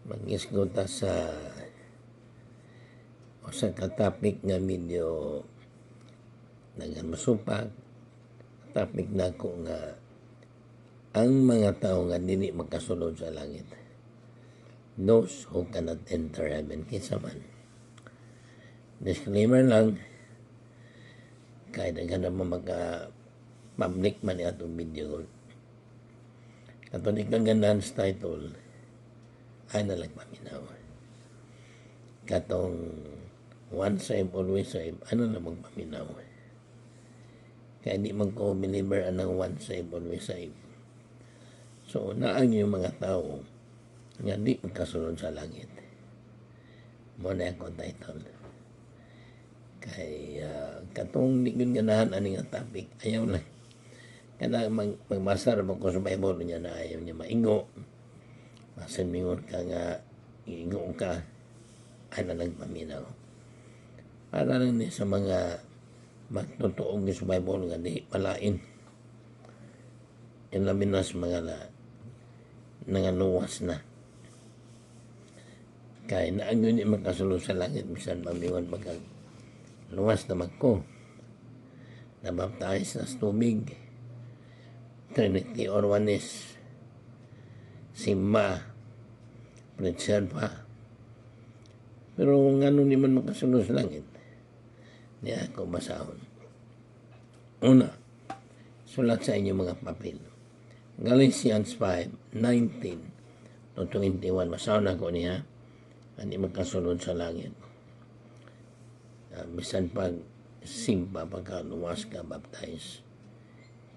Mangisguta sa usa ka topic nga medyo nagamasupag. Topic nako nga ang mga tao nga dili makasulod sa langit, those who cannot enter heaven. Kinsa man, disclaimer lang, kay daghan naman maka public man atong video. Katong ikang ganahan sa title ay nalagpaminaw. Katong one save, always save, ano na magpaminaw. Kaya di man ko believer anang one save, always save. So, naang yung mga tao nga di magkasunod sa langit. Muna akong title. Kay katong di yun ganahan ani nga topic, ayaw lang. Kaya magbasa naman ko sa Bible niya na ayaw niya maingo. Masin mingon ka nga, ingo ka, ay na nagpaminaw. Para lang ni sa mga magtutuog sa Bible nga di palain. Yung labi na sa mga nangaluwas na. Kaya naang yun yung magkasulod sa langit, bisan mamingon luwas na magko. Nabaptize na sa tubig. Trinity or Oneness. Simba. Preacher pa. Pero nga nun naman makasunod sa langit, di ako basahon. Una, sulat sa inyo mga papel. Galatians 5:19 to 21. Basahon ako niya. Hindi makasunod sa langit. Bisan pag simba, pagka luwas ka, baptize.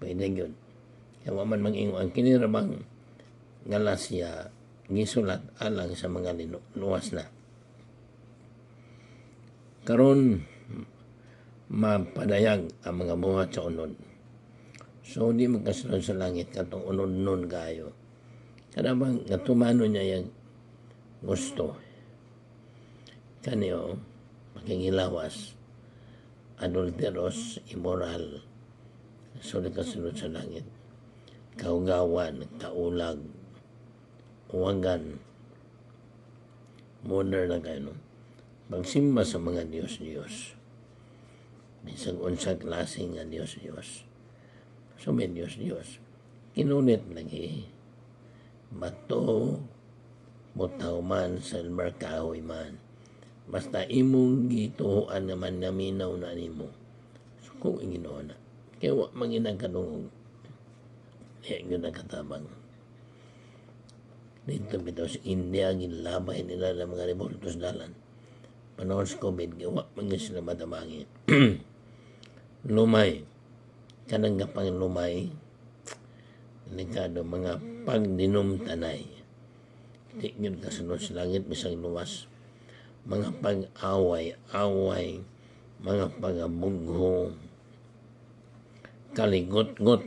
Pwede yun. Kaya man mangingo ang kinirabang Galacia gisulat alang sa mga luwas na. Karon mapadayag ang mga buhat sa unod. So di magkasunod sa langit katong unod-unod kayo. Kada bang natumano niya yung gusto. Kaniyo makingilawas, adulteros, immoral, so di kasunod sa langit. Kaugawan, kaulag, uwagan, modern na kayo, no? Pagsimba sa mga Diyos-Diyos. Bisag unsa klase nga Diyos-Diyos. So may Diyos-Diyos. Kinunit lagi. Bato, butaw man, silver kahoy man. Basta imong gituhuan naman na minaw na nimo. So kung inginoon na. Kaya wak manginang kanungog. Kaya yun nakatabang. Dito bitaw sa India, ginlabay nila ng mga revoltos dalan. Panahon sa COVID, gawa mga sila matabangin. Lumay. Kanang pang lumay. Delikado, mga pagdinom tanay. Di yun kasunod sa langit, bisang luwas. Mga pag-away, mga pag-abugho, kaligot-got,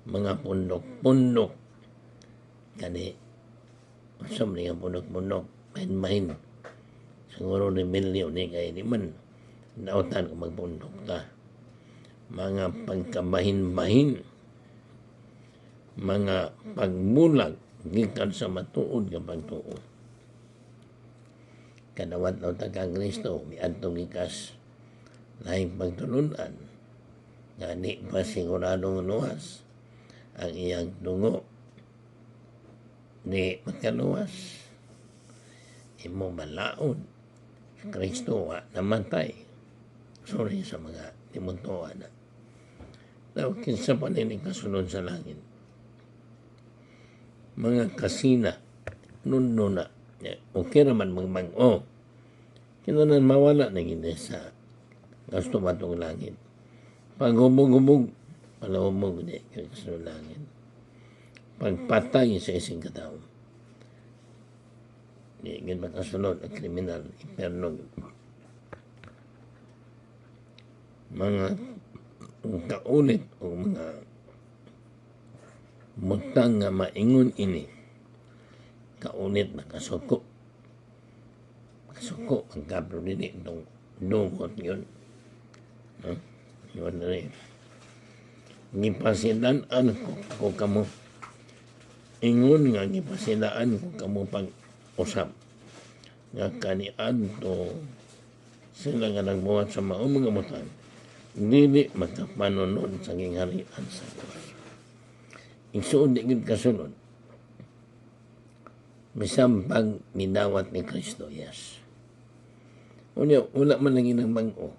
mga pundok-pundok, kani, masam nga pundok-pundok, main-main, siguro ni milyon ni kaya di man, nautan kung magpundok ka, mga pagkabahin-bahin, mga pagbulag, gikan sa matuod ka pagtuod. Kadawat na tagang Kristo, miadtong ikas, lahing pagtulunan, nga di pa siguradong luwas, ang iyang tungo, di magkaluwas, imo malaon, Kristo namatay, sorry sa mga timuntuan na. Daw, kinsa pa nini kasunod sa langit. Mga kasina, nuno na, okay naman magmang-o. Kinanan mawala na gini sa gusto matong langit. Paghubog-hubog, palahubog di kasunod langit. Pagpatay sa isang katao. Di gin makasunod ang kriminal, imperno. Mga kaulit o mga butang nga maingon ini. Kaulit na kasuko. Kasuko ang kapro din itong dugot yun. No? Yun na rin. Nipasidan ko kamo. ingon nga gipasilaan ko kamo pag-usap nga kaniadto sila nga nagbuhat sa maong mga butang dili makapanunod sa gingharian sa Dios. Igsuon di gid kasunod bisan pag minawat ni Kristo, yes. Unya wala man lagi nang bag-o.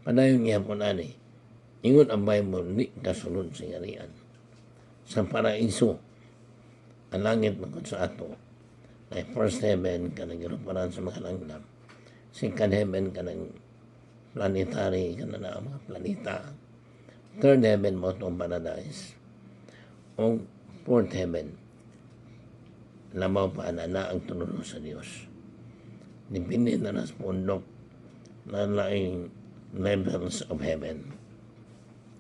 Padayon gihapon ani. Ingon ang Bible di kasunod sa gingharian. Sa paraiso ang langit magkot sa ato ay first heaven ka nagruparan sa mga langgam. Second heaven ka ng planetary ka na mga planeta. Third heaven mo itong paradise. O fourth heaven lamaw pa na ang tununo sa Diyos. Dipindi na nas pundok na laing levels of heaven.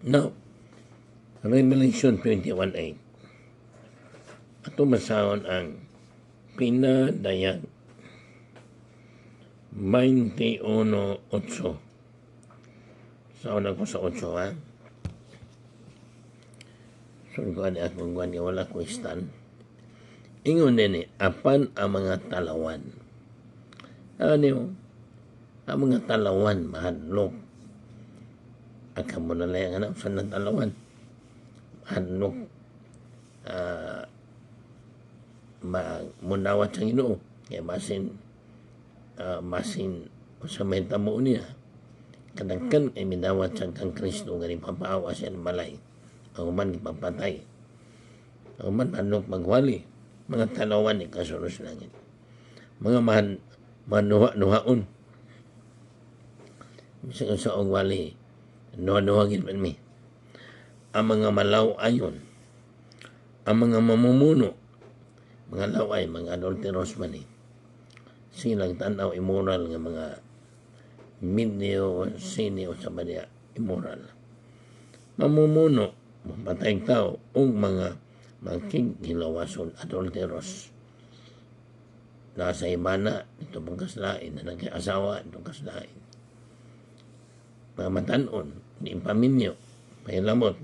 Now, Revelation 21:8. Ato masahon ang pinadayag 21:8. Sa ko sa 8, ha? So, kuhan akong kuhan nga wala ko stand. Ingon din apan ang mga talawan. Ano ang mga talawan, mahadlok. Ang mo na lang anak sa talawan. Mahadlok. Munawat sa Ginoo. Kaya masin sa menta mo niya. Kadagkan ay minawat sa kang Kristo nga ipapaawa siya ng malay. Ang uman ipapatay. Ang uman manok magwali. Mga talawan ni kasunod sa langit. Mga manuha-nuhaon. Bisa sa wali. Nuha-nuha gid man mi. Ang mga malaw-ayon. Ang mga mamumuno. Mga laway, mga adulteros man eh. Silang tanaw immoral nga mga minyo, sinyo sa badya immoral. Mamumuno, patayang tao, o mga hilawason, adulteros. Nasa ibana, ito pang kaslain, na nag-asawa, itong kaslain. Mga matanon, di paminyo, pahilamot,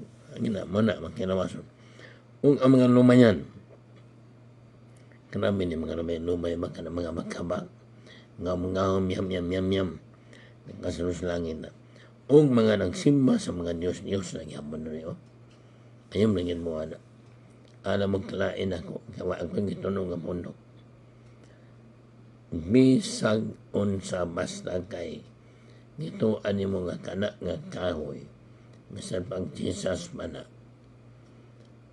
muna, magkilawason. O ang mga lumayan, karami ni mga lumay, mga magkabak, nga mga yam, nagkasunod sa langit na. O mga nagsimba sa mga Diyos na gyapon na rin, ayun lang mo, ana. Alam mo kalain ako, kawa ako gitunong nga pundok. Bisag unsa basta kay dito ani mo nga kana nga kahoy. Bisan pang Jesus man na.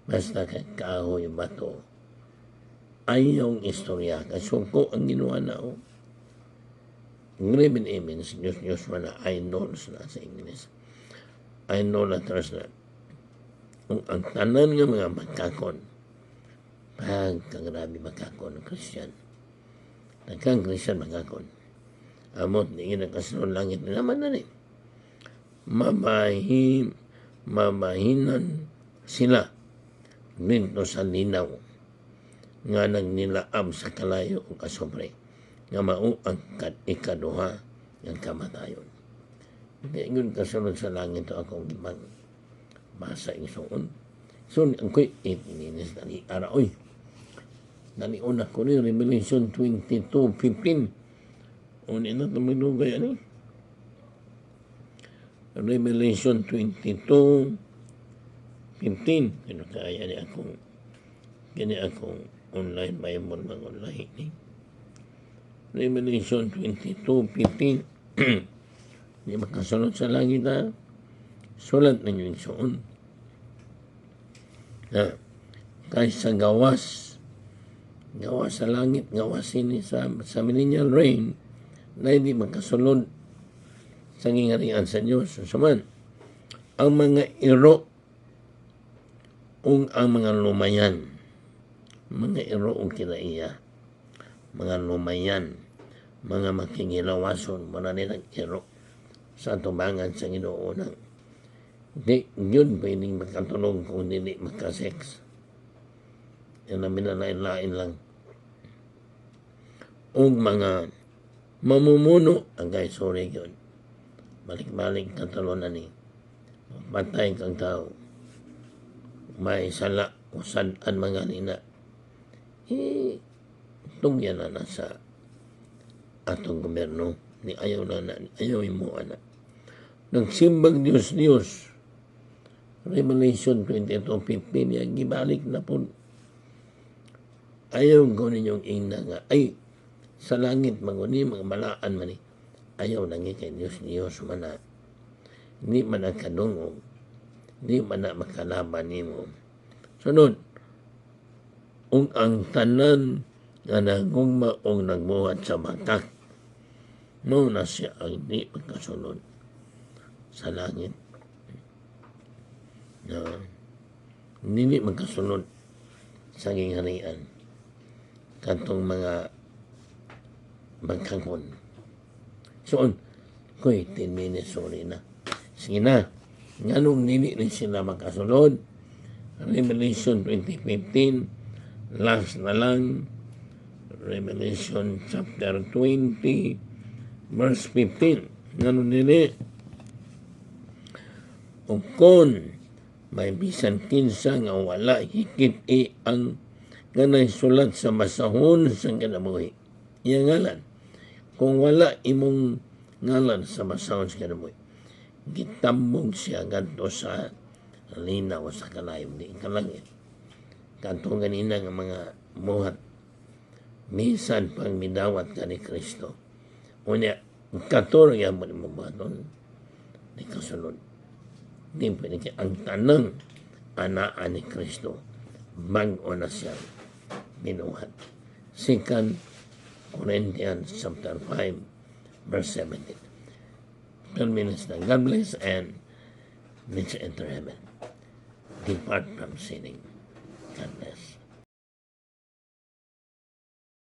Basta kay kahoy bato. Ayong istorya kasungko ang ginawa na o. Graven image, Diyos man na idols na sa English. Idolaters na. Ang tanan nga mga magkakon, pagkagrabi magkakon ng Christian. Nagkang Christian magkakon. Amot, di nakasunod langit na naman na rin. Mamahinan sila dito sa linaw nga nagnilaab sa kalayo o kasobre nga mao ang ikaduha ng kamatayon. Hindi yun kasunod sa langit ito akong basa isuon. So, ang ko'y 8 minutes dali araoy. Dali una ko ni Revelation 22:15. Unin na tumilugay ani. Revelation 22:15. Kano kaya ni akong online Bible mag-online ni. Revelation 22:15. Di makasunod sa langit na. Sulat na yung suon. Na, kahit sa gawas sa langit, gawas ini sa millennial reign, na hindi magkasulod sa gingharian sa Diyos. Suman, ang mga iro o ang mga lumayan, mga iro o kinaiya, mga lumayan, mga makigilawason, muna nilang iro sa tubangan sa Ginoo ng di, yun pwedeng makatulong kung hindi makasex. Yan na minalain-lain lang. O mga mamumuno, agay, sorry yun. Balik-balik katulunan ni. Patay kang tao. May sala o sadan mga nina. tungyan na sa atong gobyerno ni ayaw mo ana nagsimbag Diyos Revelation 22:15 yang gibalik na po ayaw ko ninyong ina nga ay sa langit maguni mga malaan man ayaw nangi kay Diyos man hindi man kadungog hindi man makalaban nimo sunod ang tanan nga nagugma o nagbuhat sa batak mo na siya ang di magkasunod sa langit na hindi magkasunod sa gingharian kantong mga bagkakon so koy 10 minutes sorry na sige na nganong nini rin sila magkasunod Revelation 20:15 last na lang Revelation chapter 20 verse 15 nganon nini o kon may bisan kinsa nga wala higit ang ganay sulat sa basahon sa kinabuhi iya ngalan kung wala imong ngalan sa basahon sa kinabuhi gitambong siya ganto sa linaw sa kalayom di kalangit kanto ganina nga mga muhat minsan pang midawat ka ni Kristo unya katorya mo ni mabaton di kasunod di pwede ang tanang anaan ni Kristo bago na siya binuhat 2 Corinthians chapter 5 verse 17 12 minutes na God bless and let's enter heaven depart from sinning God bless.